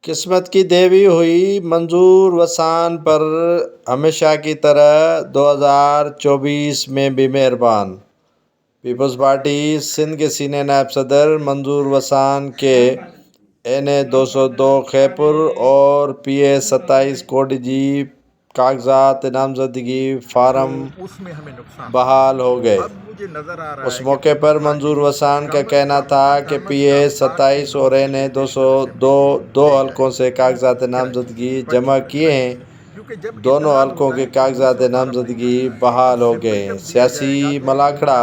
قسمت کی دیوی ہوئی منظور وسان پر ہمیشہ کی طرح 2024 میں بھی مہربان۔ پیپلز پارٹی سندھ کے سینئر نائب صدر منظور وسان کے این 202 خیپر اور پی اے 27 کوڈی جی کاغذات نامزدگی فارم بحال ہو گئے۔ اس موقع پر منظور وسان کا کہنا تھا کہ پی اے 27 اور این 202 دو حلقوں سے کاغذات نامزدگی جمع کیے ہیں۔ دونوں حلقوں کے کاغذات نامزدگی بحال ہو گئے ہیں۔ سیاسی ملاقڑا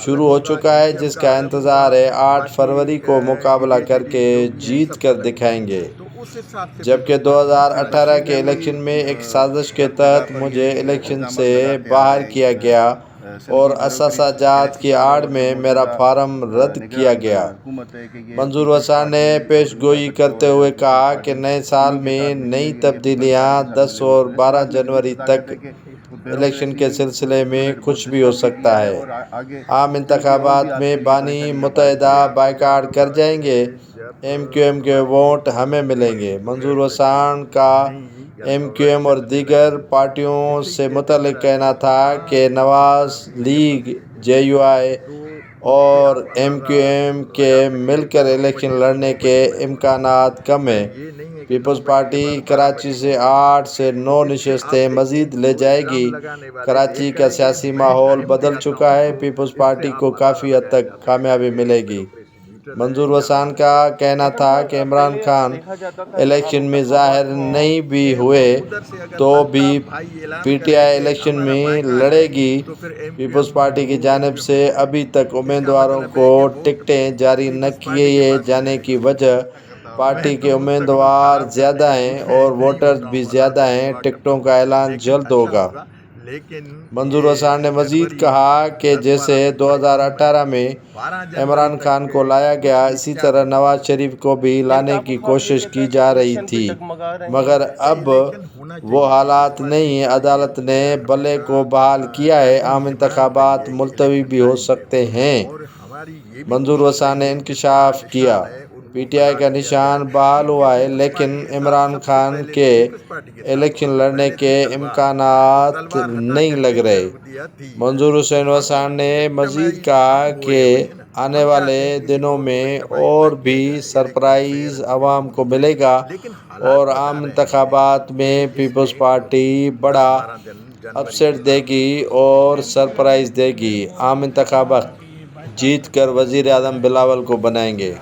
شروع ہو چکا ہے، جس کا انتظار ہے 8 فروری کو مقابلہ کر کے جیت کر دکھائیں گے۔ جبکہ 2018 کے الیکشن میں ایک سازش کے تحت مجھے الیکشن سے باہر کیا گیا اور اثاثہ جات کی آڑ میں میرا فارم رد کیا گیا۔ منظور وسان نے پیش گوئی کرتے ہوئے کہا کہ نئے سال میں نئی تبدیلیاں 10 اور 12 جنوری تک الیکشن کے سلسلے میں کچھ بھی ہو سکتا ہے۔ عام انتخابات میں بانی متحدہ بائیکاٹ کر جائیں گے، ایم کیو ایم کے ووٹ ہمیں ملیں گے۔ منظور وسان کا ایم کیو ایم اور دیگر پارٹیوں سے متعلق کہنا تھا کہ نواز لیگ، جے یو آئی اور ایم کیو ایم کے مل کر الیکشن لڑنے کے امکانات کم ہیں۔ پیپلز پارٹی کراچی سے 8 سے 9 نشستیں مزید لے جائے گی۔ کراچی کا سیاسی ماحول بدل چکا ہے، پیپلز پارٹی کو کافی حد تک کامیابی ملے گی۔ منظور وسان کا کہنا تھا کہ عمران خان الیکشن میں ظاہر نہیں بھی ہوئے تو بھی پی ٹی آئی الیکشن میں لڑے گی۔ پیپلز پارٹی کی جانب سے ابھی تک امیدواروں کو ٹکٹیں جاری نہ کیے جانے کی وجہ پارٹی کے امیدوار زیادہ ہیں اور ووٹرز بھی زیادہ ہیں۔ ٹکٹوں کا اعلان جلد ہوگا۔ منظور وسان نے مزید کہا کہ جیسے 2018 میں عمران خان کو لایا گیا، اسی طرح نواز شریف کو بھی لانے کی کوشش کی جا رہی تھی، مگر اب وہ حالات نہیں ہیں۔ عدالت نے بلے کو بحال کیا ہے، عام انتخابات ملتوی بھی ہو سکتے ہیں۔ منظور وسان نے انکشاف کیا، پی ٹی آئی کا نشان بحال ہوا ہے، لیکن عمران خان کے الیکشن لڑنے کے امکانات نہیں لگ رہے۔ منظور حسین وسان نے مزید کہا کہ آنے والے دنوں میں اور بھی سرپرائز عوام کو ملے گا اور عام انتخابات میں پیپلز پارٹی بڑا اپ سیٹ دے گی اور سرپرائز دے گی۔ عام انتخابات جیت کر وزیر اعظم بلاول کو بنائیں گے۔